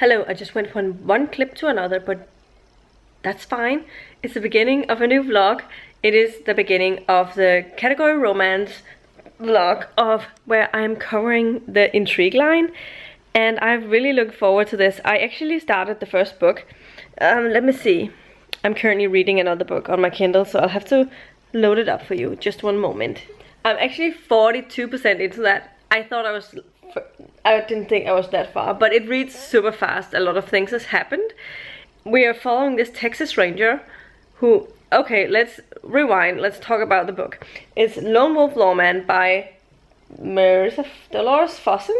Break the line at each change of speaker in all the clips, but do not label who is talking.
Hello, I just went from one clip to another, but that's fine. It's the beginning of a new vlog. It is the beginning of the category romance vlog of where I'm covering the intrigue line. And I really look forward to this. I actually started the first book. Let me see. I'm currently reading another book on my Kindle, so I'll have to load it up for you. Just one moment. I'm actually 42% into that. I didn't think I was that far, but it reads super fast. A lot of things has happened. We are following this Texas Ranger who, okay, let's rewind. Let's talk about the book. It's Lone Wolf Lawman by Delores Fossen,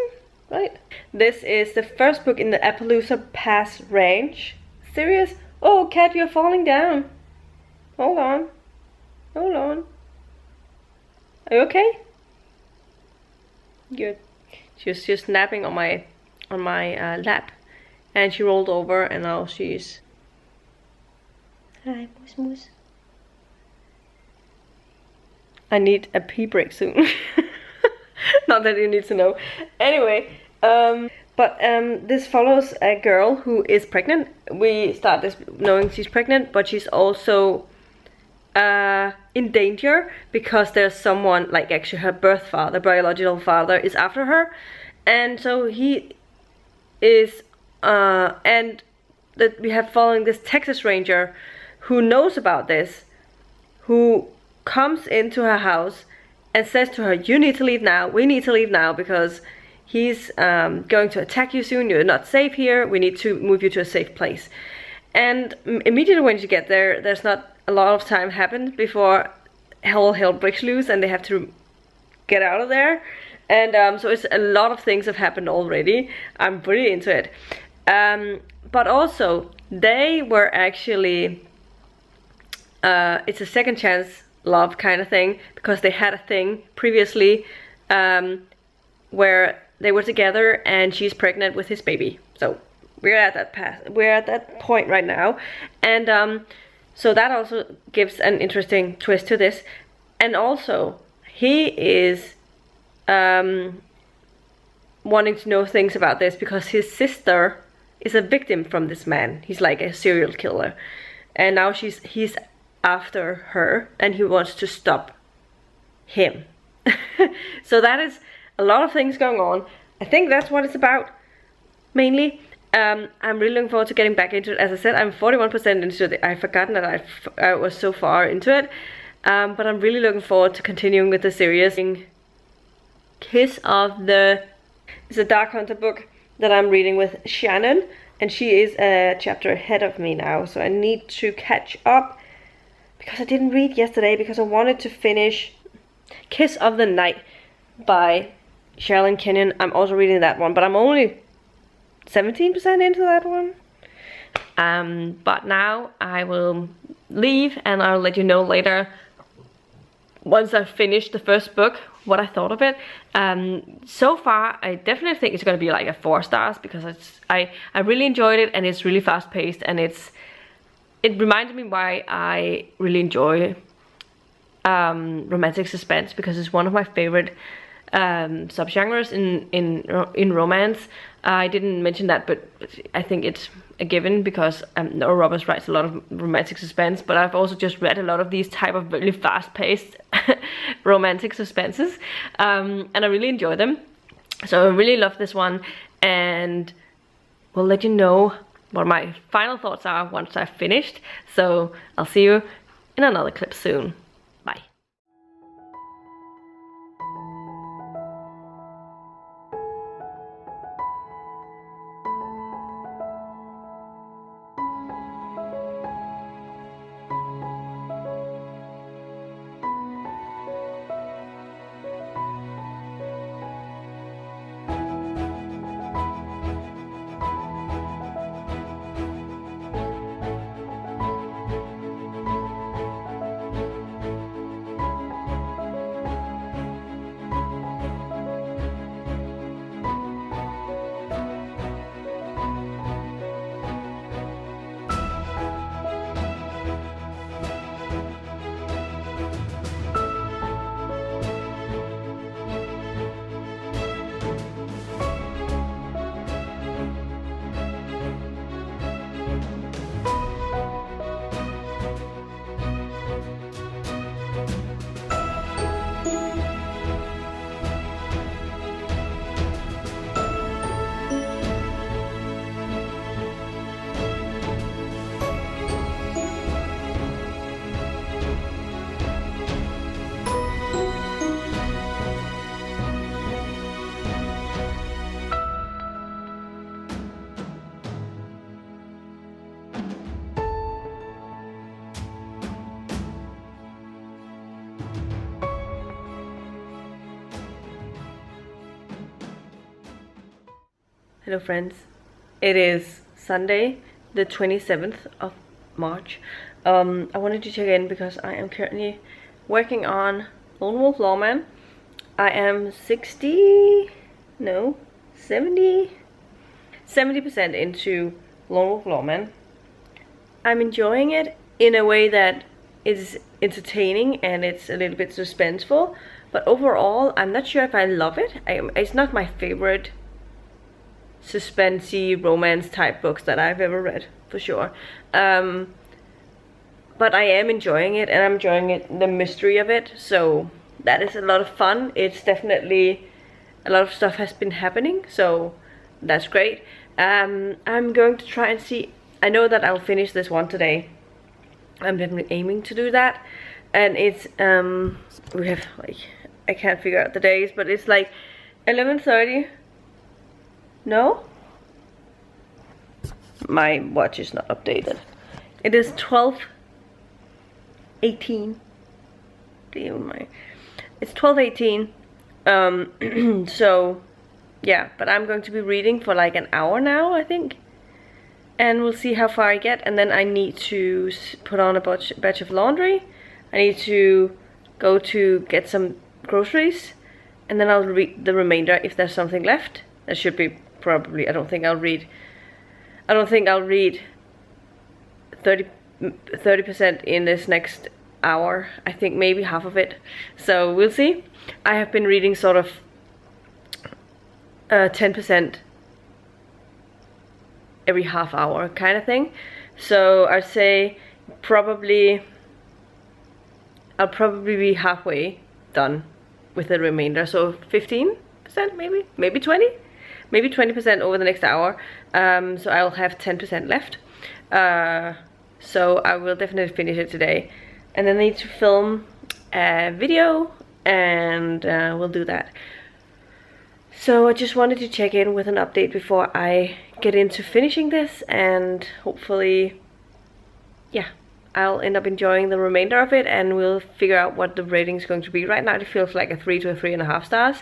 right? This is the first book in the Appaloosa Pass Range series. Oh, cat, you're falling down. Hold on. Hold on. Are you okay? Good. She was just napping on my lap, and she rolled over, and now she's. Hi, moose moose. I need a pee break soon. Not that you need to know. Anyway, this follows a girl who is pregnant. We start this knowing she's pregnant, but she's also in danger because there's someone, like actually her birth father, biological father, is after her, and so he is and that we have following this Texas Ranger who knows about this, who comes into her house and says to her, you need to leave now, we need to leave now, because he's going to attack you soon, you're not safe here, we need to move you to a safe place. And immediately when you get there, there's not a lot of time happened before hell breaks loose and they have to get out of there. And so it's a lot of things have happened already. I'm really into it. But also, they were actually, it's a second chance love kind of thing, because they had a thing previously where they were together and she's pregnant with his baby. So we're at that point right now. And so that also gives an interesting twist to this. And also, he is wanting to know things about this because his sister is a victim from this man. He's like a serial killer. And now he's after her and he wants to stop him. So that is a lot of things going on. I think that's what it's about, mainly. I'm really looking forward to getting back into it. As I said, I'm 41% into it. I've forgotten that I was so far into it. But I'm really looking forward to continuing with the series. Kiss of the... It's a Dark Hunter book that I'm reading with Shannon. And she is a chapter ahead of me now. So I need to catch up. Because I didn't read yesterday. Because I wanted to finish Kiss of the Night by SHERRILYN KENYON. I'm also reading that one. But I'm only 17% into that one. But now I will leave and I'll let you know later, once I've finished the first book, what I thought of it. So far I definitely think it's gonna be like a 4 stars, because I really enjoyed it, and it's really fast paced, and it reminded me why I really enjoy romantic suspense, because it's one of my favorite subgenres in romance. I didn't mention that, but I think it's a given, because Nora Roberts writes a lot of romantic suspense, but I've also just read a lot of these type of really fast-paced romantic suspenses, and I really enjoy them. So I really love this one, and we'll let you know what my final thoughts are once I've finished. So I'll see you in another clip soon. Bye. Hello friends. It is Sunday, the 27th of March. I wanted to check in because I am currently working on Lone Wolf Lawman. I am 70% into Lone Wolf Lawman. I'm enjoying it in a way that is entertaining and it's a little bit suspenseful, but overall I'm not sure if I love it. It's not my favorite suspensey romance type books that I've ever read, for sure. But I am enjoying it, and I'm enjoying the mystery of it, so that is a lot of fun. It's definitely a lot of stuff has been happening, so that's great. I'm going to try and see. I know that I'll finish this one today. I'm definitely aiming to do that, and it's we have like, I can't figure out the days, but it's like 11:30. No? My watch is not updated. It is 12:18. It's 12:18. So yeah, but I'm going to be reading for like an hour now, I think. And we'll see how far I get, and then I need to put on a batch of laundry. I need to go to get some groceries, and then I'll read the remainder if there's something left. There should be probably. I don't think I'll read 30% in this next hour. I think maybe half of it. So we'll see. I have been reading sort of 10% every half hour kind of thing. So I'd say I'll probably be halfway done with the remainder. So 15%, maybe 20. Maybe 20% over the next hour, so I'll have 10% left. So I will definitely finish it today. And then I need to film a video, and we'll do that. So I just wanted to check in with an update before I get into finishing this, and hopefully, yeah, I'll end up enjoying the remainder of it, and we'll figure out what the rating is going to be. Right now it feels like a 3 to a 3.5 stars.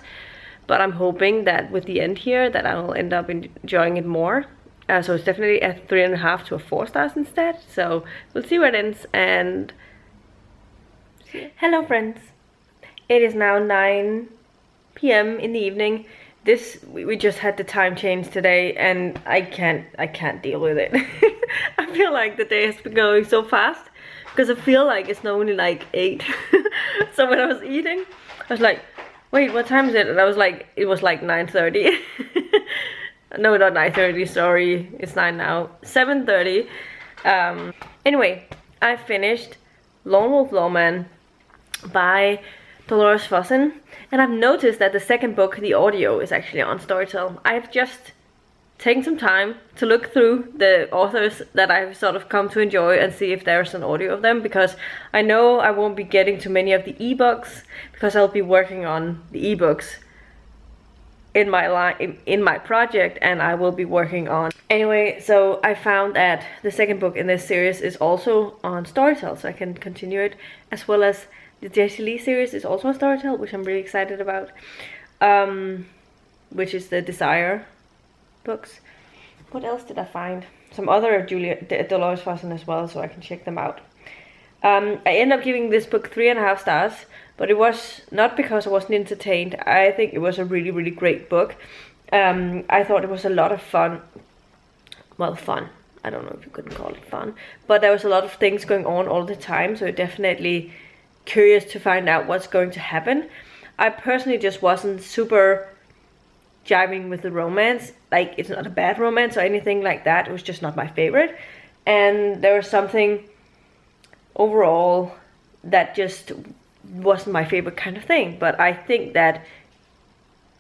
But I'm hoping that with the end here that I'll end up enjoying it more. So it's definitely a 3.5 to a 4 stars instead. So we'll see where it ends. And hello friends. It is now 9 p.m. in the evening. We just had the time change today, and I can't deal with it. I feel like the day has been going so fast because I feel like it's only like 8. So when I was eating, I was like, wait, what time is it? And I was like, it was like 9:30. No, not 9:30, sorry. It's 9 now. 7:30. Anyway, I finished Lone Wolf Lawman by Delores Fossen. And I've noticed that the second book, the audio, is actually on Storytel. I've just taken some time to look through the authors that I've sort of come to enjoy and see if there's an audio of them, because I know I won't be getting to many of the ebooks because I'll be working on the ebooks in my project, and I will be working on. Anyway, so I found that the second book in this series is also on Storytel, so I can continue it, as well as the Jessie Lee series is also on Storytel, which I'm really excited about, which is the Desire books. What else did I find? Some other Delores Fossen as well, so I can check them out. I ended up giving this book 3.5 stars, but it was not because I wasn't entertained. I think it was a really, really great book. I thought it was a lot of fun. Well, fun. I don't know if you couldn't call it fun, but there was a lot of things going on all the time, so definitely curious to find out what's going to happen. I personally just wasn't super jiving with the romance. Like, it's not a bad romance or anything like that, it was just not my favorite, and there was something overall that just wasn't my favorite kind of thing. But I think that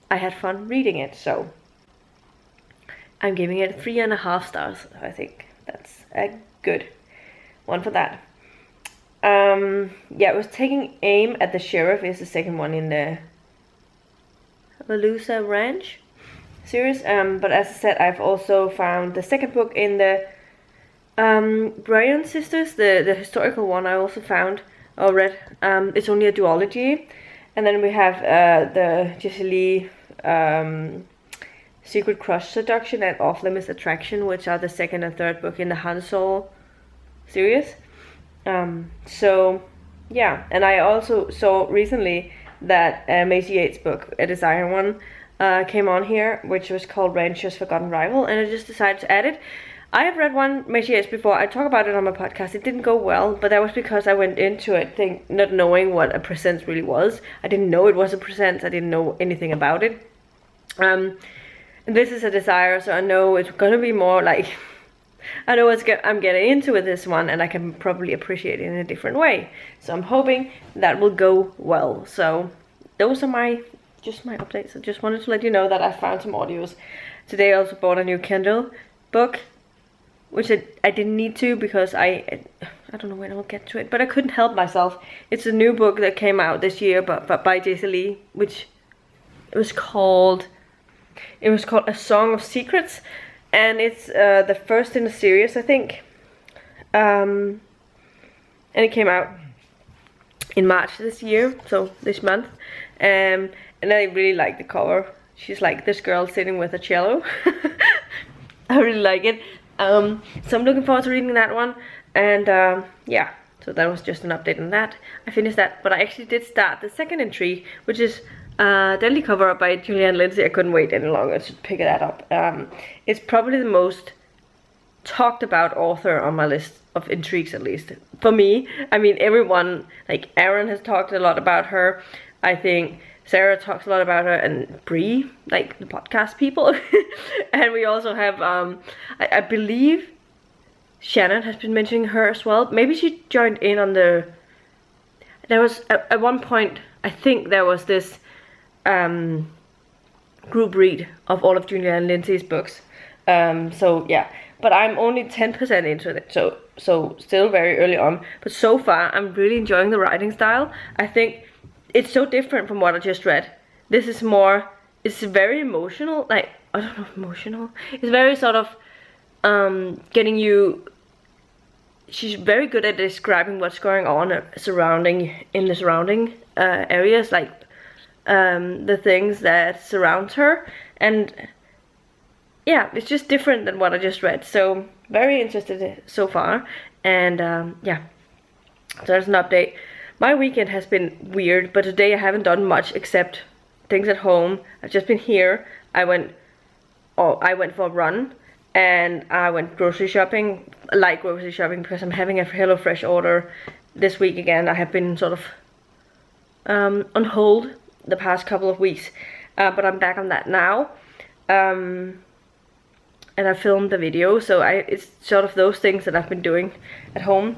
I had fun reading it, so I'm giving it 3.5 stars. I think that's a good one for that. Yeah, it was Taking Aim at the Sheriff is the second one in the Valusa Ranch series. But as I said, I've also found the second book in the Bryan sisters, the historical one. I also found or read. It's only a duology, and then we have the Jessie Lee Secret Crush Seduction and Off Limits Attraction, which are the second and third book in the Han Solo series. So yeah, and I also saw recently that Macy Yates' book, A Desire One, came on here, which was called Rancher's Forgotten Rival, and I just decided to add it. I have read one Macy Yates before. I talk about it on my podcast. It didn't go well, but that was because I went into it not knowing what a present really was. I didn't know it was a present. I didn't know anything about it. And this is A Desire, so I know it's gonna be more like I know I'm getting into with this one, and I can probably appreciate it in a different way. So I'm hoping that will go well. So those are my updates. I just wanted to let you know that I found some audios. Today I also bought a new Kindle book, which I didn't need to because I don't know when I'll get to it, but I couldn't help myself. It's a new book that came out this year, but by J.C. Lee, which it was called A Song of Secrets. And it's the first in the series, I think. And it came out in March this year, so this month. And I really like the cover. She's like this girl sitting with a cello. I really like it. So I'm looking forward to reading that one. And yeah, so that was just an update on that. I finished that, but I actually did start the second intrigue, which is Deadly Cover by Julianne Lindsey. I couldn't wait any longer to pick that up. It's probably the most talked about author on my list of intrigues, at least for me. I mean, everyone, like Aaron has talked a lot about her. I think Sarah talks a lot about her, and Bree, like the podcast people. And we also have, I believe Shannon has been mentioning her as well. Maybe she joined in on there was, at one point, I think there was this group read of all of Julianne Lindsey's books. So yeah, but I'm only 10% into it, so still very early on. But so far, I'm really enjoying the writing style. I think it's so different from what I just read. This is more, it's very emotional, like, I don't know, emotional? It's very sort of getting you, she's very good at describing what's going on in the surrounding areas, like the things that surround her. And yeah, it's just different than what I just read. So very interested so far. And yeah, so there's an update. My weekend has been weird, but today I haven't done much except things at home. I've just been here. I went for a run, and I went grocery shopping, light grocery shopping, because I'm having a HelloFresh order this week again. I have been sort of on hold the past couple of weeks, but I'm back on that now. And I filmed the video, so it's sort of those things that I've been doing at home.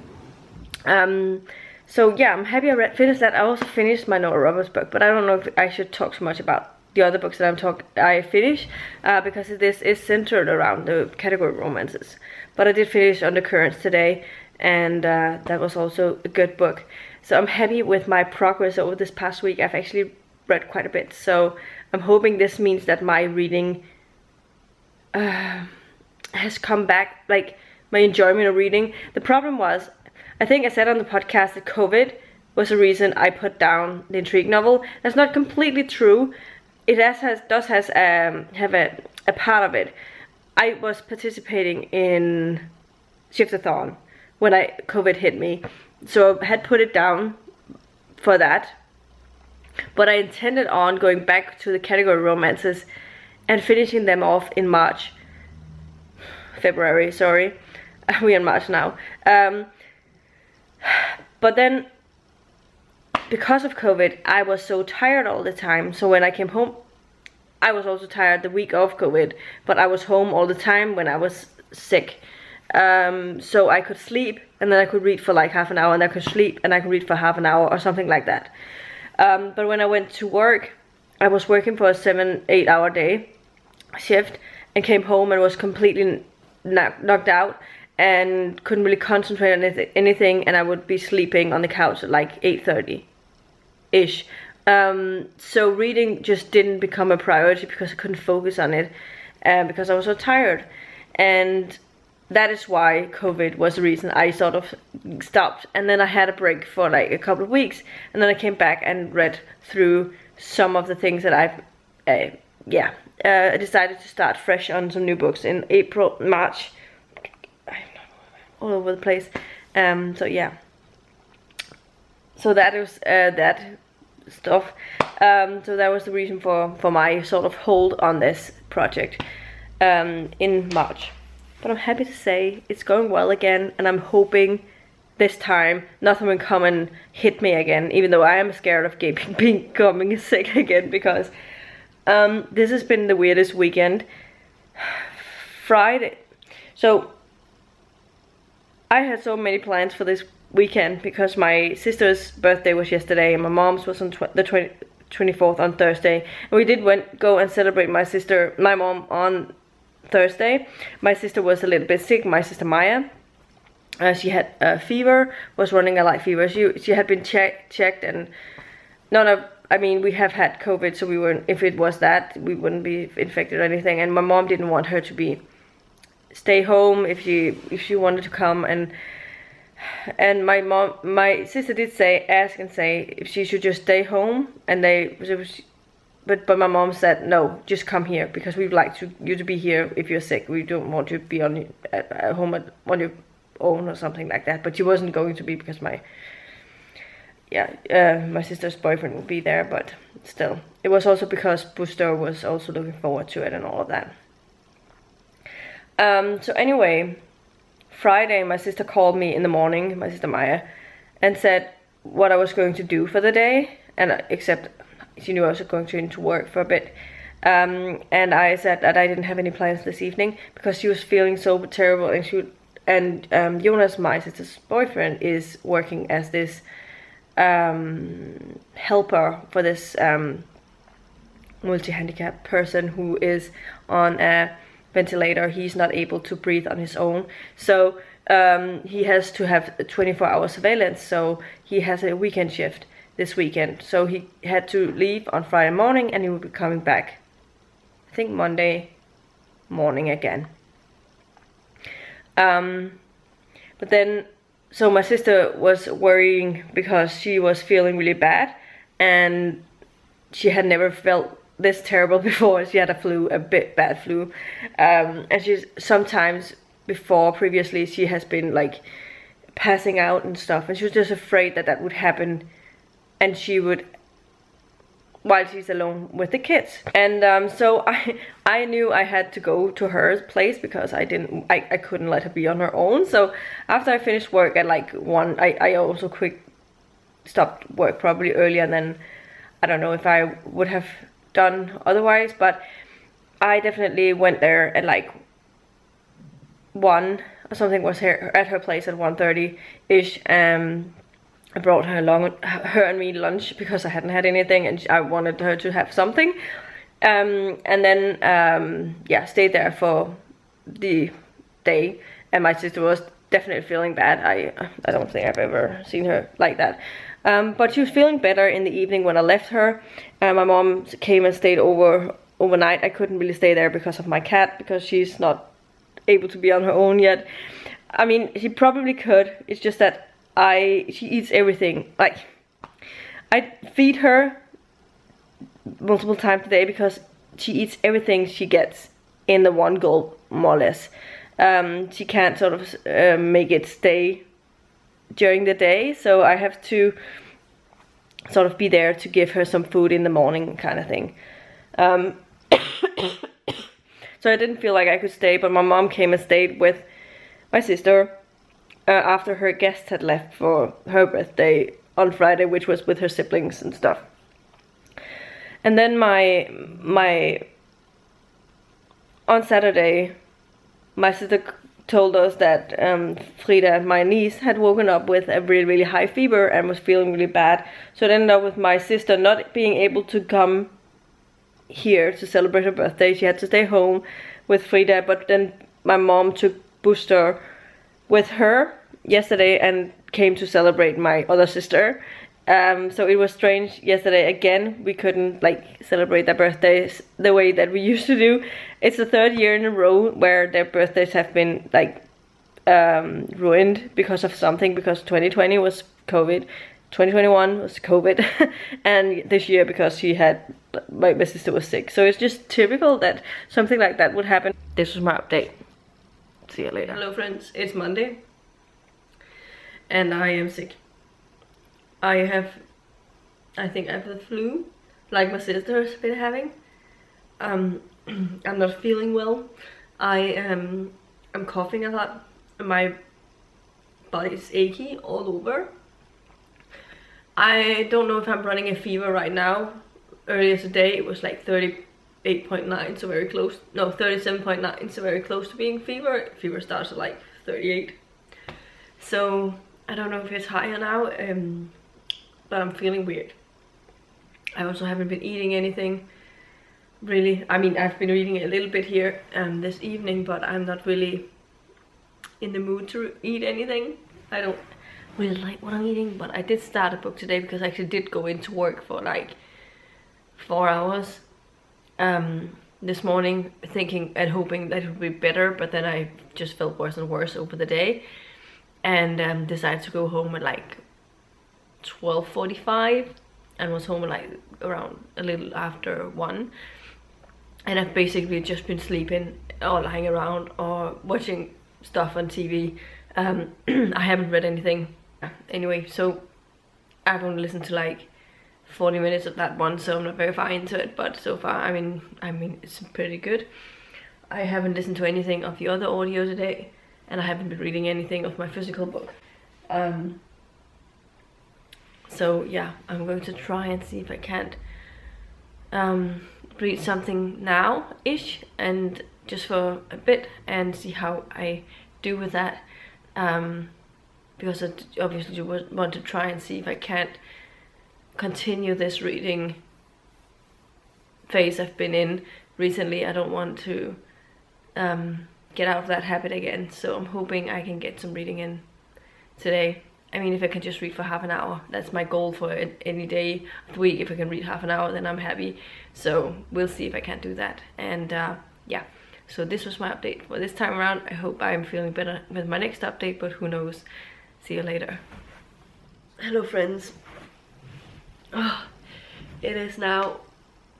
So yeah, I'm happy I finished that. I also finished my Nora Roberts book, but I don't know if I should talk so much about the other books that I finished, because this is centered around the category romances. But I did finish Undercurrents today, and that was also a good book. So I'm happy with my progress over this past week. I've actually read quite a bit, so I'm hoping this means that my reading has come back, like my enjoyment of reading. The problem was, I think I said on the podcast that COVID was the reason I put down the intrigue novel. That's not completely true. It does have a part of it. I was participating in Shift-a-thon when COVID hit me, so I had put it down for that. But I intended on going back to the category romances and finishing them off in February, sorry. We're in March now. But then, because of COVID, I was so tired all the time. So when I came home, I was also tired the week of COVID, but I was home all the time when I was sick. So I could sleep, and then I could read for like half an hour, and I could sleep, and I could read for half an hour, or something like that. But when I went to work, I was working for a 7-8 hour day shift, and came home and was completely knocked out and couldn't really concentrate on anything, and I would be sleeping on the couch at like 8:30-ish. So reading just didn't become a priority because I couldn't focus on it, because I was so tired. And that is why COVID was the reason I sort of stopped. And then I had a break for like a couple of weeks, and then I came back and read through some of the things that I've yeah, I decided to start fresh on some new books in March. I'm all over the place. So yeah. So that was that stuff. So that was the reason for my sort of hold on this project in March. But I'm happy to say it's going well again, and I'm hoping this time nothing will come and hit me again, even though I am scared of becoming sick again, because this has been the weirdest weekend. Friday, so I had so many plans for this weekend because my sister's birthday was yesterday and my mom's was on the 24th on Thursday, and we did go and celebrate my mom on Thursday. My sister was a little bit sick, my sister Maya. She had a fever, was running a light fever. She had been checked, and I mean, we have had COVID, so we weren't, if it was that, we wouldn't be infected or anything. And my mom didn't want her to stay home if she wanted to come, and my sister did ask if she should just stay home, and but my mom said no, just come here, because we'd like you to be here if you're sick. We don't want you to be at home on your own or something like that. But she wasn't going to be, because my sister's boyfriend would be there. But still, it was also because Buster was also looking forward to it and all of that. So anyway, Friday my sister called me in the morning, my sister Maya, and said what I was going to do for the day, and except she knew I was going to into work for a bit. And I said that I didn't have any plans this evening because she was feeling so terrible, and Jonas, my sister's boyfriend, is working as this helper for this multi-handicapped person who is on a ventilator. He's not able to breathe on his own, so he has to have 24-hour surveillance. So he has a weekend shift this weekend, so he had to leave on Friday morning, and he will be coming back, I think, Monday morning again. But then, so my sister was worrying because she was feeling really bad, and she had never felt this terrible before. She had a bad flu, and she's sometimes previously she has been like passing out and stuff, and she was just afraid that would happen, and she would, while she's alone with the kids. And so I knew I had to go to her place because I couldn't let her be on her own. So after I finished work at like 1, I also stopped work probably earlier than, I don't know if I would have done otherwise, but I definitely went there at like 1 or something, was here at her place at 1:30ish. I brought her and me lunch because I hadn't had anything, and I wanted her to have something. And then stayed there for the day. And my sister was definitely feeling bad. I don't think I've ever seen her like that. But she was feeling better in the evening when I left her. My mom came and stayed overnight. I couldn't really stay there because of my cat, because she's not able to be on her own yet. I mean, she probably could. It's just that she eats everything. Like, I feed her multiple times a day because she eats everything she gets in the one gulp, more or less. She can't sort of make it stay during the day, so I have to sort of be there to give her some food in the morning, kind of thing. So I didn't feel like I could stay, but my mom came and stayed with my sister after her guests had left for her birthday on Friday, which was with her siblings and stuff. And then on Saturday, my sister told us that Frida, my niece, had woken up with a really, really high fever and was feeling really bad. So it ended up with my sister not being able to come here to celebrate her birthday. She had to stay home with Frida, but then my mom took Buster with her yesterday and came to celebrate my other sister. So it was strange yesterday. Again, we couldn't like celebrate their birthdays the way that we used to do. It's the 3rd year in a row where their birthdays have been like ruined because of something, because 2020 was COVID, 2021 was COVID, and this year because she had, my sister was sick. So it's just typical that something like that would happen. This was my update. See you later. Hello friends, it's Monday and I am sick. I think I have the flu, like my sister's been having. I'm not feeling well. I'm coughing a lot. My body's achy all over. I don't know if I'm running a fever right now. Earlier today it was like 38.9, so very close. No, 37.9, so very close to being fever. Fever starts at like 38. So I don't know if it's higher now, but I'm feeling weird. I also haven't been eating anything really. I mean, I've been reading a little bit here this evening, but I'm not really in the mood to eat anything. I don't really like what I'm eating, but I did start a book today because I actually did go into work for like 4 hours this morning, thinking and hoping that it would be better, but then I just felt worse and worse over the day, and decided to go home at like 12:45 and was home at like around a little after 1, and I've basically just been sleeping or lying around or watching stuff on TV. I haven't read anything anyway, so I've only listened to like 40 minutes of that one, so I'm not very far into it, but so far I mean it's pretty good. I haven't listened to anything of the other audio today, and I haven't been reading anything of my physical book. So yeah, I'm going to try and see if I can't read something now-ish, and just for a bit, and see how I do with that. Because I obviously want to try and see if I can't continue this reading phase I've been in recently. I don't want to get out of that habit again, so I'm hoping I can get some reading in today. I mean, if I can just read for half an hour, that's my goal for any day of the week. If I can read half an hour, then I'm happy. So we'll see if I can do that. And yeah, so this was my update for this time around. I hope I'm feeling better with my next update, but who knows. See you later. Hello friends. Oh, it is now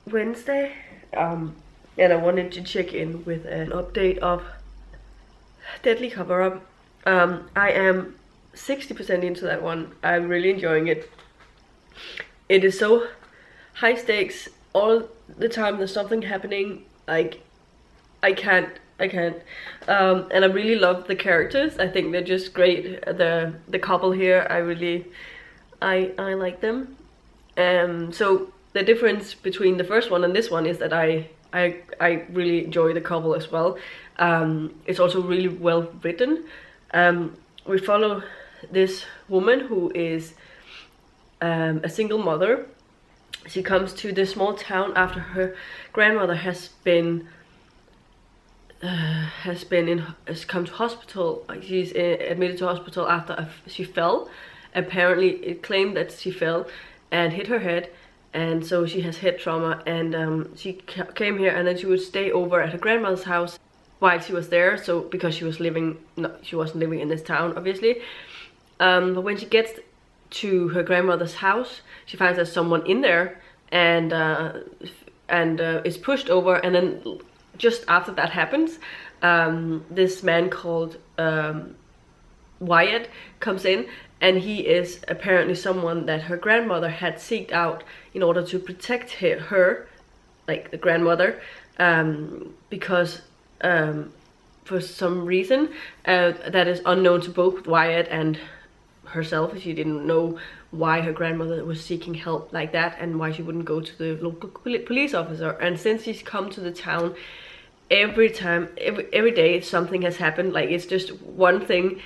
Wednesday, and I wanted to check in with an update of Deadly Cover-Up. I am 60% into that one. I'm really enjoying it. It is so high stakes all the time. There's something happening. Like, I can't. And I really love the characters. I think they're just great. The couple here, I like them. So the difference between the first one and this one is that I really enjoy the couple as well. It's also really well written. We follow this woman who is a single mother. She comes to this small town after her grandmother has come to hospital. She's admitted to hospital after she fell. Apparently it claimed that she fell and hit her head, and so she has head trauma, and she came here, and then she would stay over at her grandmother's house while she was there. So because she wasn't living in this town, obviously. But when she gets to her grandmother's house, she finds there's someone in there, and is pushed over. And then just after that happens, this man called Wyatt comes in, and he is apparently someone that her grandmother had seeked out in order to protect her, like the grandmother, because for some reason that is unknown to both Wyatt and herself. She didn't know why her grandmother was seeking help like that, and why she wouldn't go to the local police officer. And since she's come to the town, every day something has happened. Like, it's just one thing,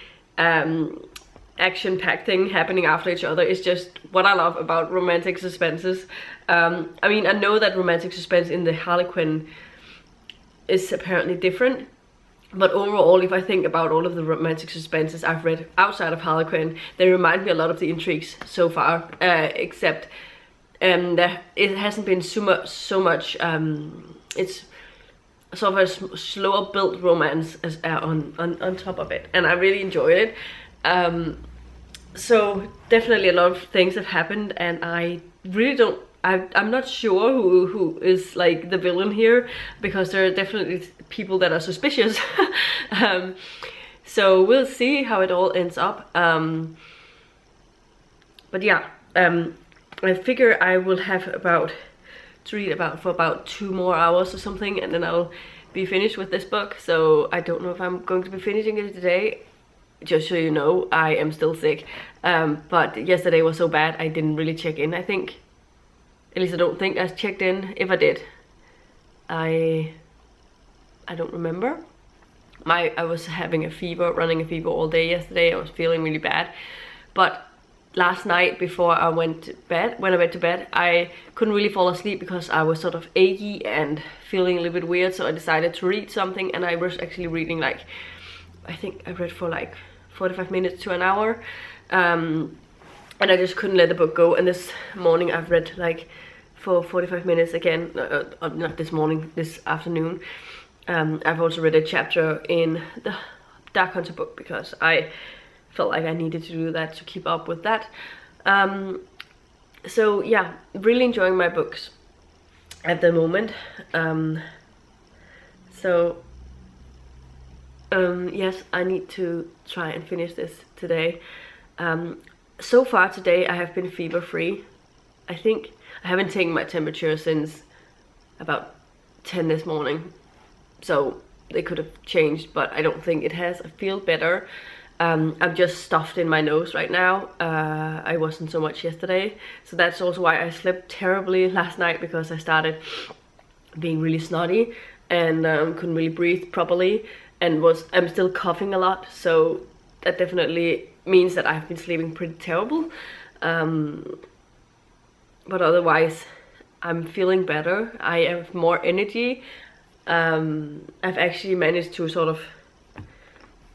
action-packed thing happening after each other. It's just what I love about romantic suspenses. I mean, I know that romantic suspense in the Harlequin is apparently different, but overall, if I think about all of the romantic suspenses I've read outside of Harlequin, they remind me a lot of the intrigues so far, except that it hasn't been so much. It's sort of a slower built romance as on top of it, and I really enjoyed it. So definitely a lot of things have happened, and I really don't. I'm not sure who is like the villain here, because there are definitely people that are suspicious. So we'll see how it all ends up. But yeah, I figure I will have to read for about 2 more hours or something, and then I'll be finished with this book. So I don't know if I'm going to be finishing it today. Just so you know, I am still sick. But yesterday was so bad I didn't really check in, I think. At least I don't think I checked in. If I did, I don't remember. I was having a fever, running a fever all day yesterday. I was feeling really bad. But last night before I went to bed, when I went to bed, I couldn't really fall asleep because I was sort of achy and feeling a little bit weird. So I decided to read something, and I was actually reading like, I think I read for like 45 minutes to an hour. And I just couldn't let the book go. And this morning I've read like for 45 minutes again. Not this morning, this afternoon. I've also read a chapter in the Dark Hunter book because I felt like I needed to do that to keep up with that. So yeah, really enjoying my books at the moment. Yes, I need to try and finish this today. So far today I have been fever free. I think I haven't taken my temperature since about 10 this morning. So they could have changed, but I don't think it has. I feel better. I'm just stuffed in my nose right now. I wasn't so much yesterday. So that's also why I slept terribly last night, because I started being really snotty and couldn't really breathe properly, and I'm still coughing a lot. So that definitely means that I've been sleeping pretty terrible. But otherwise I'm feeling better. I have more energy. I've actually managed to sort of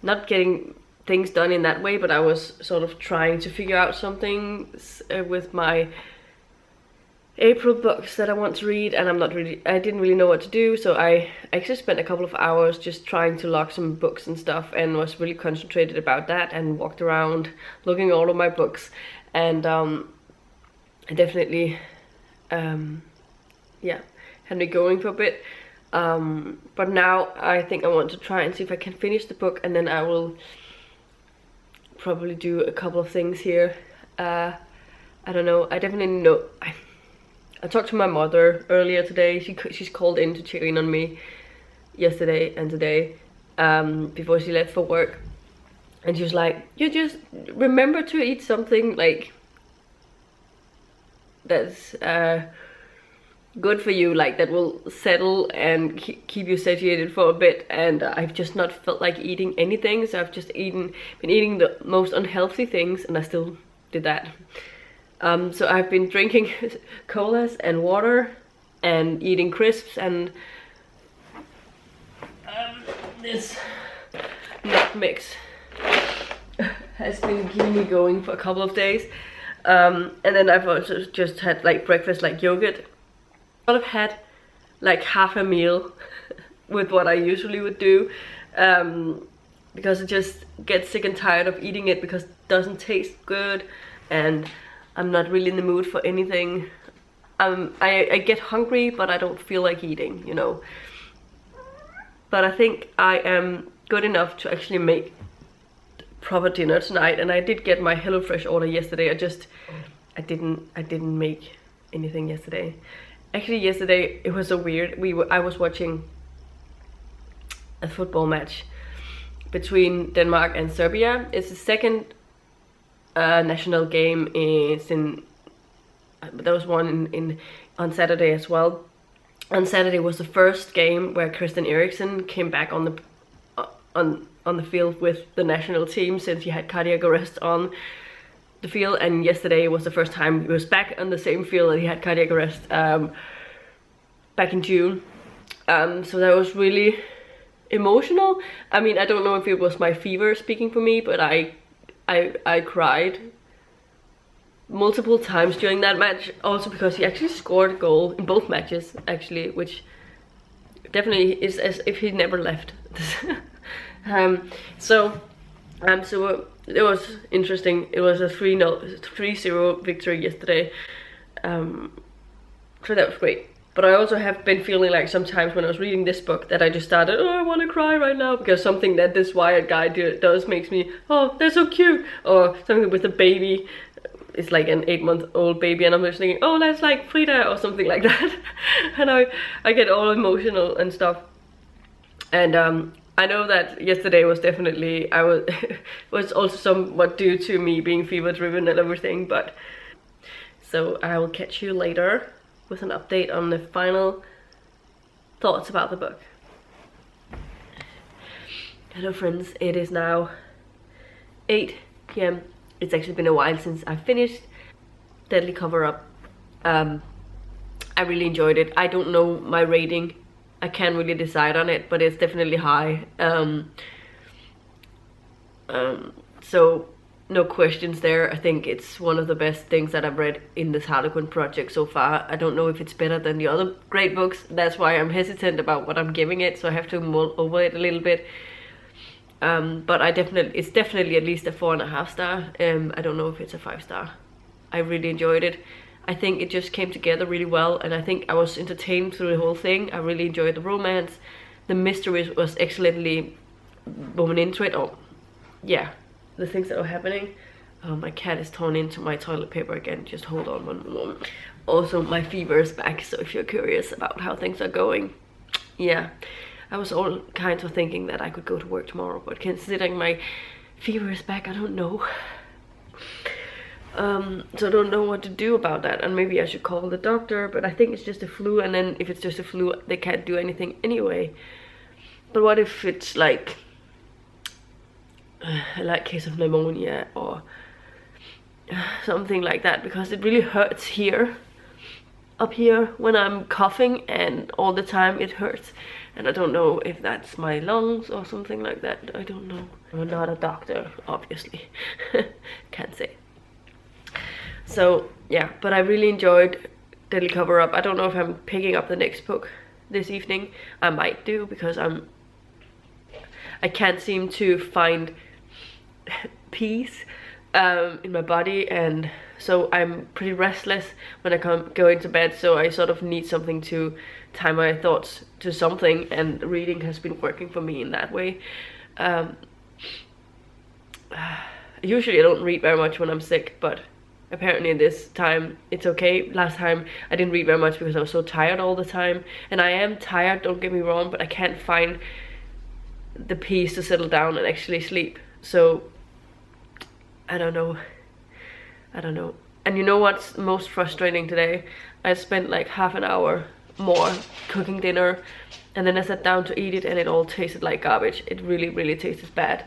not getting things done in that way, but I was sort of trying to figure out something with my April books that I want to read, and I didn't really know what to do. So I actually spent a couple of hours just trying to lock some books and stuff, and was really concentrated about that, and walked around looking at all of my books. And I definitely yeah, had me going for a bit. But now I think I want to try and see if I can finish the book, and then I will probably do a couple of things here. I don't know. I definitely know. I talked to my mother earlier today. She's called in to check in on me yesterday and today, before she left for work, and she was like, "You just remember to eat something like that's good for you, like that will settle and keep you satiated for a bit." And I've just not felt like eating anything, so I've just been eating the most unhealthy things, and I still did that. So I've been drinking colas and water and eating crisps, and this nut mix has been keeping me going for a couple of days. And then I've also just had like breakfast, like yogurt. I've had like half a meal with what I usually would do, because I just get sick and tired of eating it because it doesn't taste good, and I'm not really in the mood for anything. I get hungry, but I don't feel like eating, you know. But I think I am good enough to actually make proper dinner tonight, and I did get my HelloFresh order yesterday. I didn't make anything yesterday. Actually, yesterday it was so weird. I was watching a football match between Denmark and Serbia. It's the second national game. There was one on Saturday as well. On Saturday was the first game where Christian Eriksen came back on the field with the national team since he had cardiac arrest on the field, and yesterday was the first time he was back on the same field that he had cardiac arrest back in June. So that was really emotional. I mean, I don't know if it was my fever speaking for me, but I cried multiple times during that match, also because he actually scored a goal in both matches actually, which definitely is as if he never left. So it was interesting. It was a 3-0 victory yesterday. So that was great. But I also have been feeling like sometimes when I was reading this book that I just started, oh, I want to cry right now, because something that this Wyatt guy does makes me, oh, they're so cute. Or something with a baby. It's like an 8-month-old baby, and I'm just thinking, oh, that's like Frida or something like that. And I get all emotional and stuff. And I know that yesterday was definitely, was also somewhat due to me being fever driven and everything, but so I will catch you later with an update on the final thoughts about the book. Hello friends, it is now 8 p.m. It's actually been a while since I finished Deadly Cover-Up. I really enjoyed it. I don't know my rating. I can't really decide on it, but it's definitely high. So no questions there. I think it's one of the best things that I've read in this Harlequin project so far. I don't know if it's better than the other great books. That's why I'm hesitant about what I'm giving it, so I have to mull over it a little bit. But it's definitely at least a 4.5 star. I don't know if it's a 5 star. I really enjoyed it. I think it just came together really well, and I think I was entertained through the whole thing. I really enjoyed the romance. The mystery was excellently woven into it. Oh, yeah, the things that were happening. Oh, my cat is torn into my toilet paper again. Just hold on one moment. Also, my fever is back, so if you're curious about how things are going, yeah. I was all kinds of thinking that I could go to work tomorrow, but considering my fever is back, I don't know. So I don't know what to do about that, and maybe I should call the doctor, but I think it's just a flu, and then if it's just a flu, they can't do anything anyway. But what if it's like a light case of pneumonia or something like that, because it really hurts here, up here, when I'm coughing, and all the time it hurts. And I don't know if that's my lungs or something like that. I don't know. I'm not a doctor, obviously. Can't say. So, yeah. But I really enjoyed Deadly Cover-Up. I don't know if I'm picking up the next book this evening. I might do, because I can't seem to find peace in my body. And so I'm pretty restless when I go into bed. So I sort of need something to tie my thoughts to something, and reading has been working for me in that way. Usually I don't read very much when I'm sick, but apparently this time it's okay. Last time I didn't read very much because I was so tired all the time, and I am tired, don't get me wrong, but I can't find the peace to settle down and actually sleep. So I don't know. And you know what's most frustrating today? I spent like half an hour more cooking dinner, and then I sat down to eat it, and it all tasted like garbage. It really tasted bad,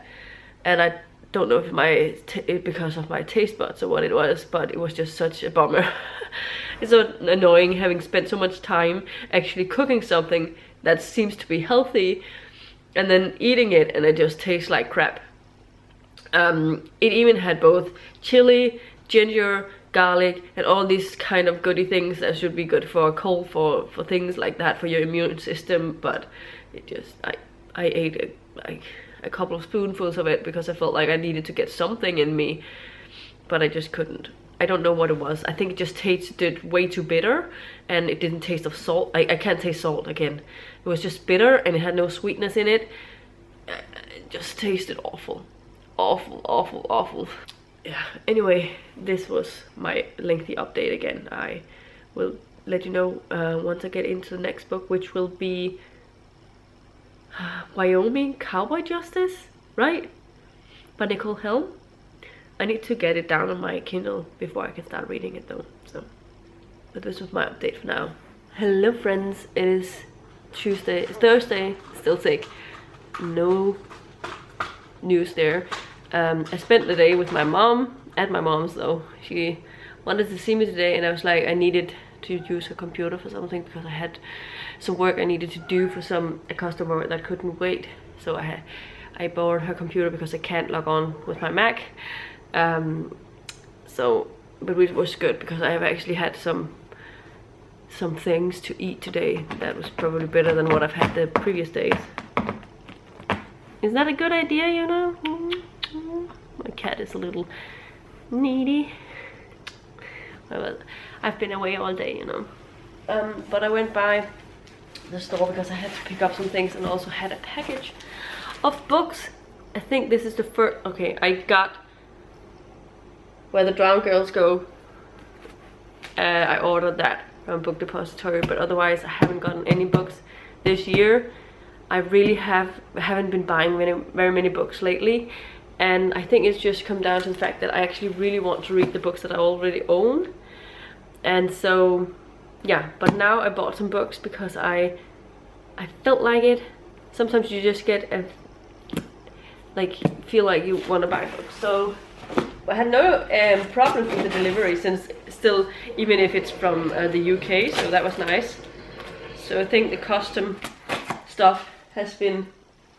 and I don't know if because of my taste buds or what it was, but it was just such a bummer. It's so annoying having spent so much time actually cooking something that seems to be healthy, and then eating it and it just tastes like crap. It even had both chili, ginger, garlic, and all these kind of goody things that should be good for a cold, for things like that, for your immune system. But it just, I ate like a couple of spoonfuls of it because I felt like I needed to get something in me, but I just couldn't. I don't know what it was. I think it just tasted way too bitter, and it didn't taste of salt. I can't taste salt again. It was just bitter, and it had no sweetness in it. It just tasted awful. Awful. Yeah, anyway, this was my lengthy update again. I will let you know once I get into the next book, which will be Wyoming Cowboy Justice, right? By Nicole Helm. I need to get it down on my Kindle before I can start reading it though. So, but this was my update for now. Hello friends, it is Thursday, still sick. No news there. I spent the day with my mom, at my mom's though. She wanted to see me today, and I was like, I needed to use her computer for something because I had some work I needed to do for a customer that couldn't wait. So I borrowed her computer because I can't log on with my Mac. But it was good because I have actually had some things to eat today that was probably better than what I've had the previous days. Is that a good idea, you know? My cat is a little needy. Well, I've been away all day, you know. But I went by the store because I had to pick up some things and also had a package of books. I think this is the first. Okay, I got Where the Drowned Girls Go. I ordered that from Book Depository, but otherwise I haven't gotten any books this year. I really haven't been buying very many books lately, and I think it's just come down to the fact that I actually really want to read the books that I already own. And so yeah, but now I bought some books because I felt like it. Sometimes you just get a feel like you want to buy books. So I had no problems with the delivery, since still, even if it's from the UK, so that was nice. So I think the custom stuff has been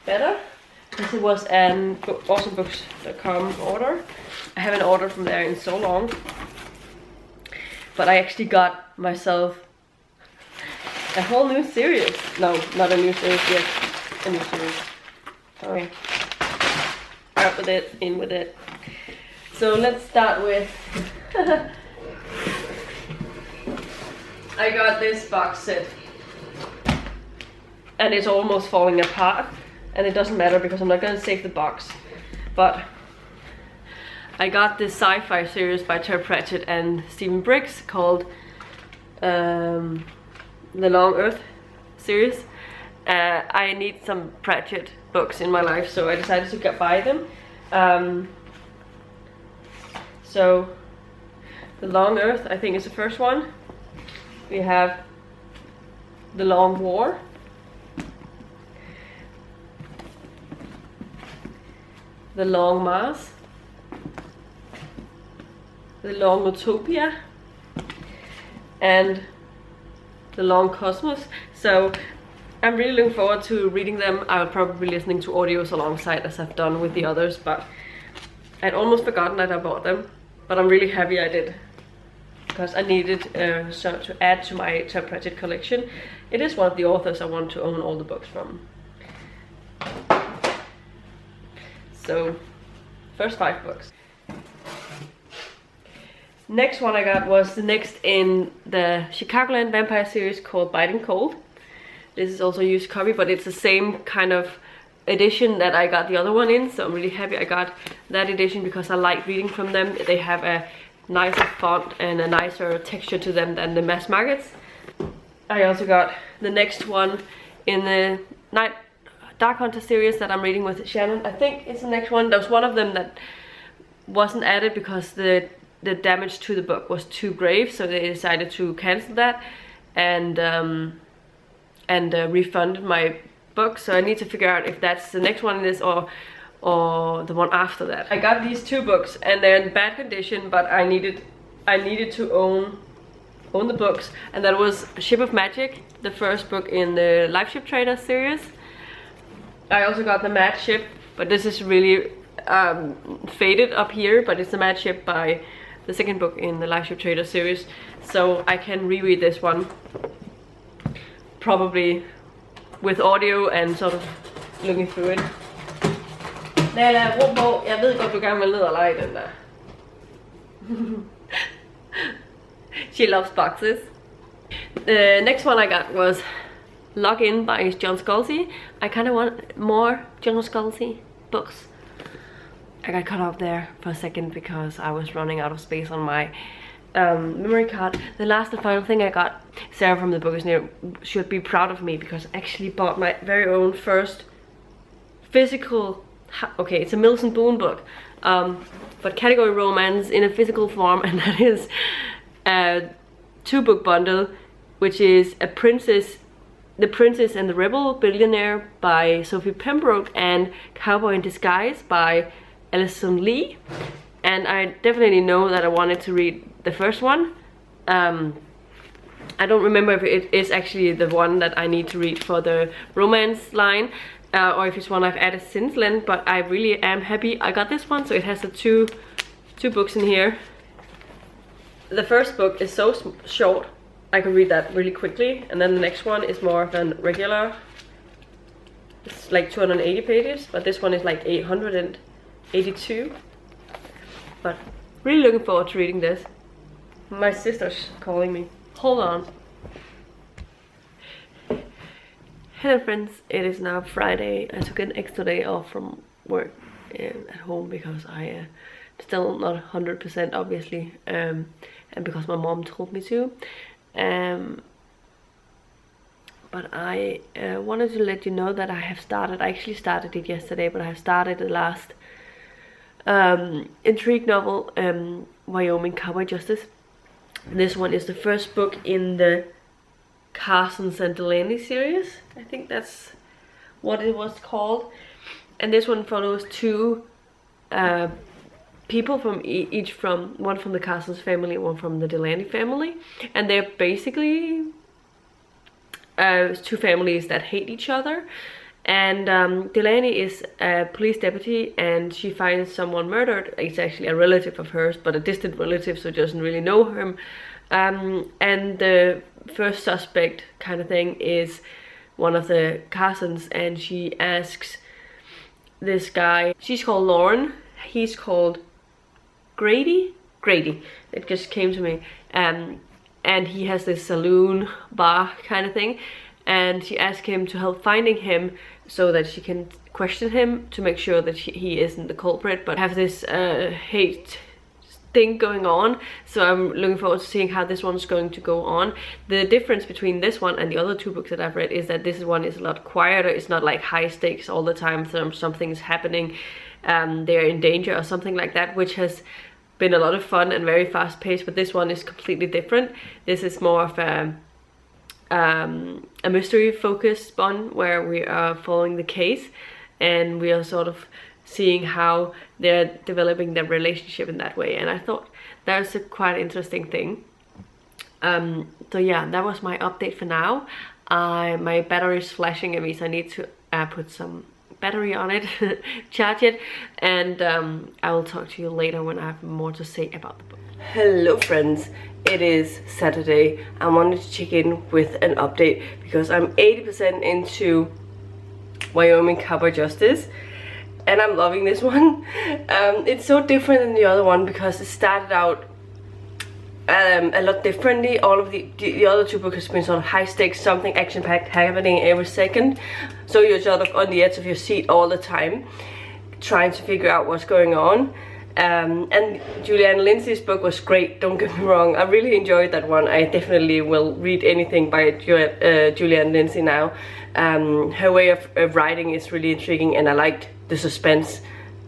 better, because it was an awesomebooks.com order. I haven't ordered from there in so long, but I actually got myself a whole new series. No, not a new series yet. A new series. Okay. Out with it, in with it. So let's start with I got this box set, and it's almost falling apart, and it doesn't matter because I'm not gonna save the box. But I got this sci-fi series by Terry Pratchett and Stephen Briggs called The Long Earth series. I need some Pratchett books in my life, so I decided to buy them. So The Long Earth, I think, is the first one. We have The Long War, The Long Mars, The Long Utopia, and The Long Cosmos. So I'm really looking forward to reading them. I'll probably be listening to audios alongside, as I've done with the others, but I'd almost forgotten that I bought them. But I'm really happy I did, because I needed to add to my Terry Pratchett collection. It is one of the authors I want to own all the books from. So, first 5 books. Next one I got was the next in the Chicagoland vampire series called Biting Cold. This is also a used copy, but it's the same kind of edition that I got the other one in, so I'm really happy I got that edition because I like reading from them. They have a nicer font and a nicer texture to them than the mass markets. I also got the next one in the Dark Hunter series that I'm reading with Shannon. I think it's the next one. There was one of them that wasn't added because the damage to the book was too grave, so they decided to cancel that and refunded my book. So I need to figure out if that's the next one in this or the one after that. I got these 2 books and they're in bad condition, but I needed to own the books, and that was Ship of Magic, the first book in the Life Ship Trader series. I also got the Mad Ship, but this is really faded up here, but it's the Mad Ship by the second book in the Life Ship Trader series, so I can reread this one probably with audio and sort of looking through it. Nala, rum på. Jeg ved godt, du gerne vil ned og lege den der. She loves boxes. The next one I got was Log In by John Scalzi. I kind of want more John Scalzi books. I got cut off there for a second because I was running out of space on my memory card. The last and final thing I got, Sarah from the Book is Near should be proud of me because I actually bought my very own first physical, okay, it's a Milton Boone book, but category romance in a physical form, and that is a 2-book bundle, which is The Princess and the Rebel Billionaire by Sophie Pembroke and Cowboy in Disguise by Alison Lee. And I definitely know that I wanted to read the first one. I don't remember if it is actually the one that I need to read for the romance line, or if it's one I've added since then, but I really am happy I got this one. So it has the two books in here. The first book is so short, I could read that really quickly, and then the next one is more of a regular, it's like 280 pages, but this one is like 882. But really looking forward to reading this. My sister's calling me. Hold on. Hello friends, it is now Friday. I took an extra day off from work at home because I am still not 100% obviously, and because my mom told me to. But I wanted to let you know that I have started, I actually started it yesterday, but I have started the last intrigue novel, Wyoming, Cowboy Justice. This one is the first book in the Carson's and Delaney series. I think that's what it was called. And this one follows two people from each from one from the Carson's family and one from the Delaney family, and they're basically two families that hate each other. And Delaney is a police deputy, and she finds someone murdered. It's actually a relative of hers, but a distant relative, so doesn't really know him. And the first suspect kind of thing is one of the Carsons, and she asks this guy, she's called Lauren, he's called Grady, it just came to me, and he has this saloon bar kind of thing, and she asked him to help finding him so that she can question him to make sure that he isn't the culprit, but have this hate thing going on. So I'm looking forward to seeing how this one's going to go on. The difference between this one and the other two books that I've read is that this one is a lot quieter. It's not like high stakes all the time, something's happening, they're in danger or something like that, which has been a lot of fun and very fast paced. But this one is completely different. This is more of a mystery focused one where we are following the case, and we are sort of seeing how they're developing their relationship in that way. And I thought that was a quite interesting thing. So yeah, that was my update for now. My battery is flashing, it means I need to put some battery on it, charge it, and I will talk to you later when I have more to say about the book. Hello friends, it is Saturday. I wanted to check in with an update because I'm 80% into Wyoming Cowboy Justice, and I'm loving this one. It's so different than the other one because it started out a lot differently. All of the other two books has been sort of high stakes, something action packed happening every second, so you're sort of on the edge of your seat all the time trying to figure out what's going on. And Julianne Lindsey's book was great, don't get me wrong, I really enjoyed that one. I definitely will read anything by Julianne Lindsey now. Her way of writing is really intriguing, and I liked the suspense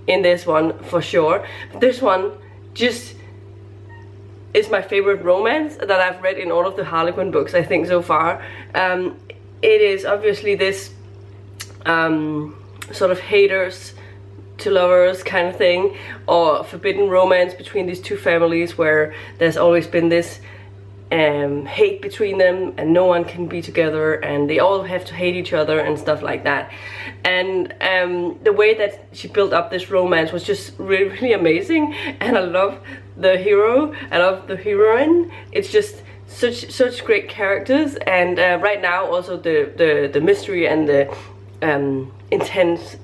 in this one for sure. But this one just is my favorite romance that I've read in all of the Harlequin books, I think, so far. It is obviously this sort of haters to lovers kind of thing, or forbidden romance between these two families where there's always been this hate between them and no one can be together and they all have to hate each other and stuff like that. And the way that she built up this romance was just really, really amazing, and I love the hero, I love the heroine. It's just such great characters, and right now also the mystery and the intense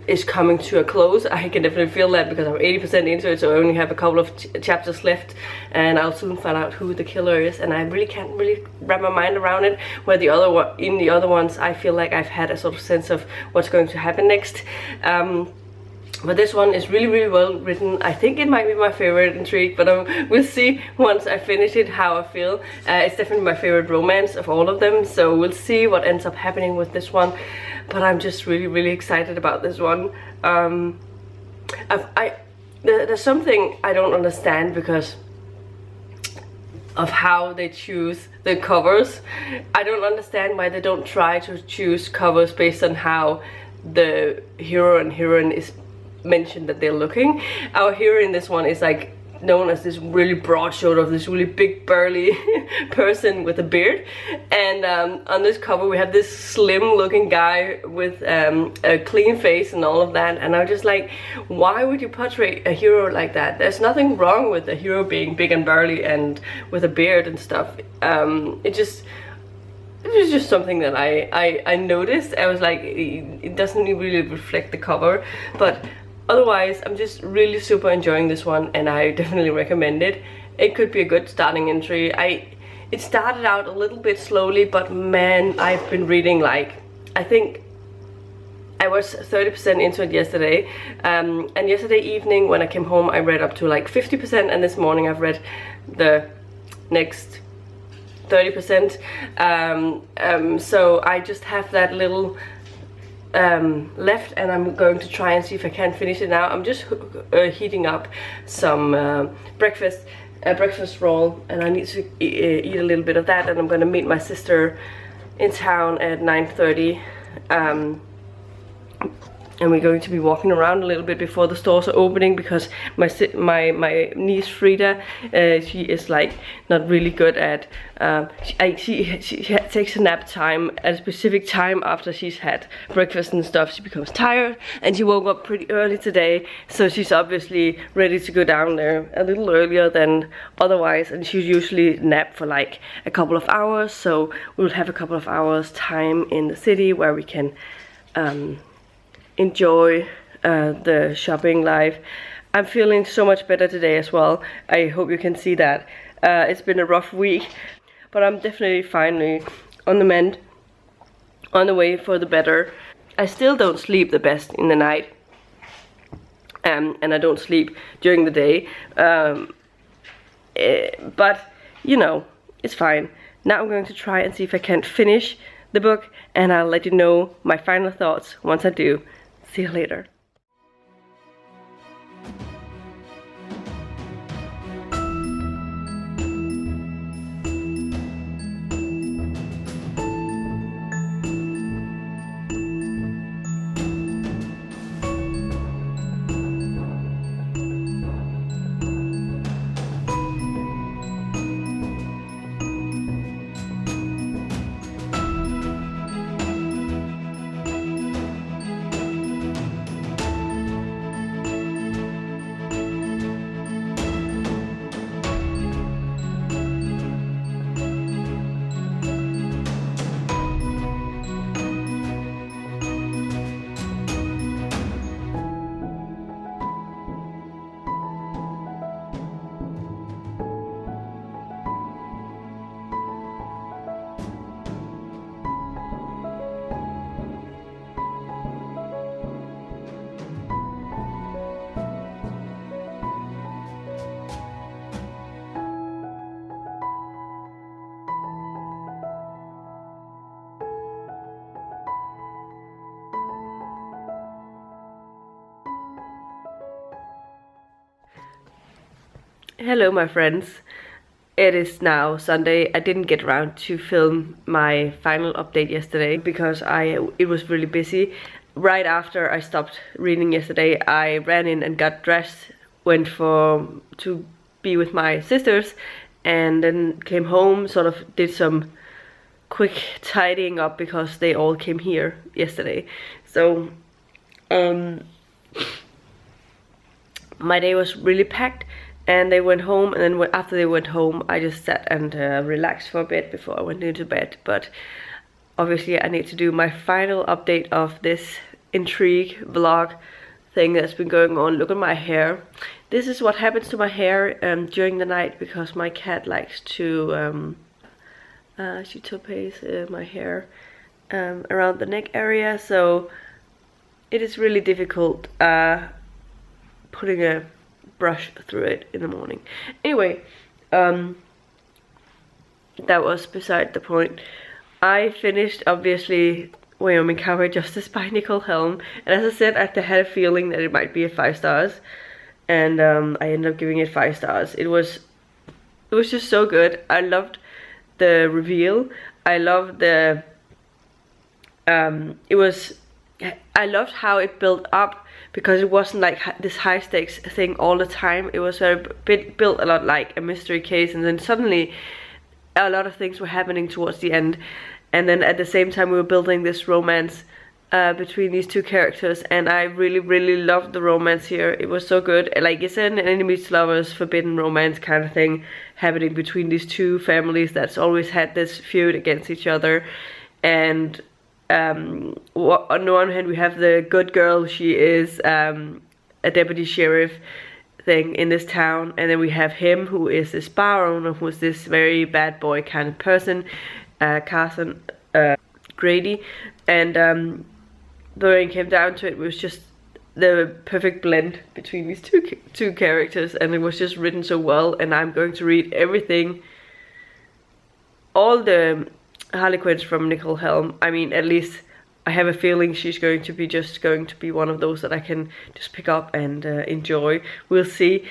is coming to a close. I can definitely feel that because I'm 80% into it, so I only have a couple of chapters left, and I'll soon find out who the killer is, and I really can't really wrap my mind around it, where in the other ones I feel like I've had a sort of sense of what's going to happen next. But this one is really, really well written. I think it might be my favorite intrigue, but we'll see once I finish it how I feel. It's definitely my favorite romance of all of them, so we'll see what ends up happening with this one. But I'm just really, really excited about this one. There's something I don't understand because of how they choose the covers. I don't understand why they don't try to choose covers based on how the hero and heroine is mentioned that they're looking. Our hero in this one is like known as this really broad shouldered, this really big burly person with a beard, and on this cover we have this slim looking guy with a clean face and all of that, and I'm just like, why would you portray a hero like that? There's nothing wrong with a hero being big and burly and with a beard and stuff. It was just something that I noticed. I was like, it doesn't really reflect the cover, but Otherwise, I'm just really super enjoying this one, and I definitely recommend it. It could be a good starting entry. It started out a little bit slowly, but man, I've been reading like, I think I was 30% into it yesterday, and yesterday evening when I came home I read up to like 50%, and this morning I've read the next 30%. So I just have that little left, and I'm going to try and see if I can finish it now. I'm just heating up some breakfast roll, and I need to eat a little bit of that, and I'm going to meet my sister in town at 9:30. And we're going to be walking around a little bit before the stores are opening, because my niece Frida, she is like not really good at she takes a nap time at a specific time after she's had breakfast and stuff. She becomes tired, and she woke up pretty early today, so she's obviously ready to go down there a little earlier than otherwise, and she usually nap for like a couple of hours. So we'll have a couple of hours time in the city where we can enjoy the shopping life. I'm feeling so much better today as well. I hope you can see that. It's been a rough week, but I'm definitely finally on the mend, on the way for the better. I still don't sleep the best in the night, and I don't sleep during the day, but you know, it's fine. Now I'm going to try and see if I can finish the book, and I'll let you know my final thoughts once I do. See you later. Hello my friends, it is now Sunday. I didn't get around to film my final update yesterday because it was really busy. Right after I stopped reading yesterday, I ran in and got dressed, went to be with my sisters, and then came home, sort of did some quick tidying up because they all came here yesterday. So my day was really packed. And they went home, and then after they went home, I just sat and relaxed for a bit before I went into bed. But obviously I need to do my final update of this intrigue vlog thing that's been going on. Look at my hair. This is what happens to my hair during the night, because my cat likes to she toupees my hair around the neck area, so it is really difficult putting a brush through it in the morning. Anyway, that was beside the point. I finished, obviously, Wyoming Cowboy Justice by Nicole Helm, and as I said, I had a feeling that it might be a 5 stars, and I ended up giving it 5 stars. It was just so good. I loved the reveal. I loved the I loved how it built up, because it wasn't like this high stakes thing all the time. It was built a lot like a mystery case, and then suddenly a lot of things were happening towards the end, and then at the same time we were building this romance between these two characters, and I really loved the romance here. It was so good. Like, it's an enemies to lovers, forbidden romance kind of thing happening between these two families that's always had this feud against each other. And on the one hand we have the good girl. She is a deputy sheriff thing in this town, and then we have him, who is this bar owner, who is this very bad boy kind of person, Carson Grady, and when it came down to it was just the perfect blend between these two characters, and it was just written so well. And I'm going to read everything, all the Harlequins from Nicole Helm. I mean, at least I have a feeling she's going to be one of those that I can just pick up and enjoy. We'll see.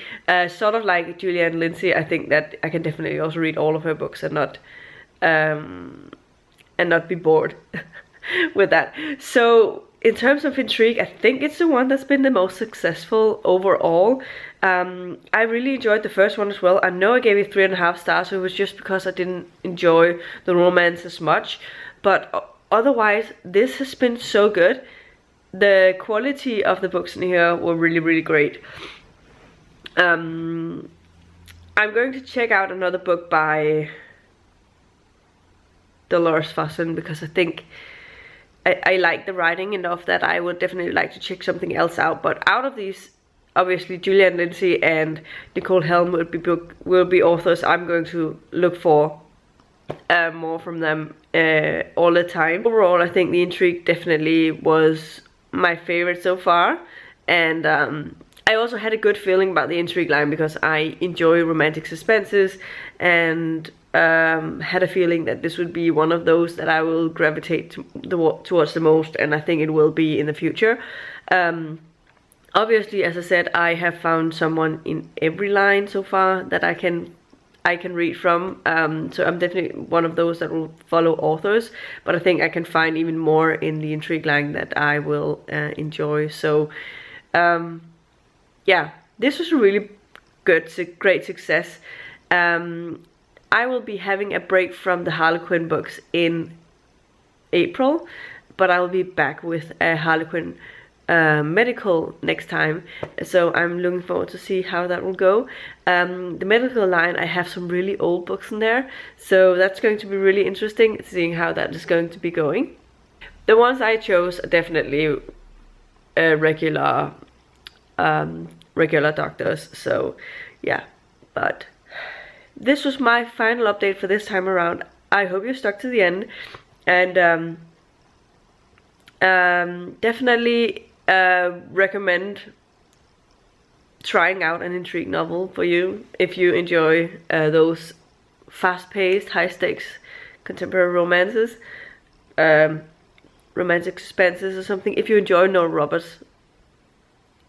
Sort of like Julia and Lindsey, I think that I can definitely also read all of her books and not be bored with that. So in terms of intrigue, I think it's the one that's been the most successful overall. I really enjoyed the first one as well. I know I gave it 3.5 stars, so it was just because I didn't enjoy the romance as much, but otherwise this has been so good. The quality of the books in here were really, really great. I'm going to check out another book by Delores Fossen, because I think I like the writing enough that I would definitely like to check something else out. But out of these, obviously Julia and Lindsey and Nicole Helm will be authors I'm going to look for more from them all the time. Overall, I think the intrigue definitely was my favorite so far, and I also had a good feeling about the intrigue line because I enjoy romantic suspenses, and had a feeling that this would be one of those that I will gravitate towards the most, and I think it will be in the future. Obviously, as I said, I have found someone in every line so far that I can read from, so I'm definitely one of those that will follow authors, but I think I can find even more in the intrigue line that I will enjoy. So yeah, this was a really great success. I will be having a break from the Harlequin books in April, but I will be back with a Harlequin medical next time, so I'm looking forward to see how that will go. The medical line, I have some really old books in there, so that's going to be really interesting seeing how that is going to be going. The ones I chose are definitely regular doctors, so yeah. But this was my final update for this time around. I hope you stuck to the end, and definitely recommend trying out an intrigue novel for you if you enjoy those fast-paced, high-stakes contemporary romances, romantic suspenses or something. If you enjoy Nora Roberts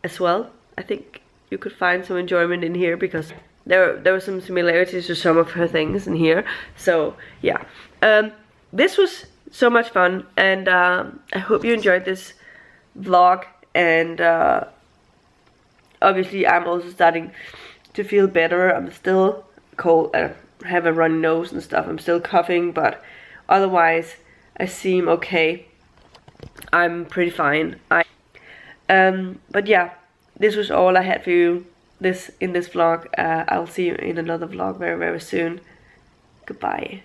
as well, I think you could find some enjoyment in here, because there were some similarities to some of her things in here. So yeah, this was so much fun, and I hope you enjoyed this vlog. And obviously I'm also starting to feel better. I'm still cold, have a runny nose and stuff. I'm still coughing, but otherwise I seem okay. I'm pretty fine. But yeah, this was all I had for you in this vlog. I'll see you in another vlog very, very soon. Goodbye.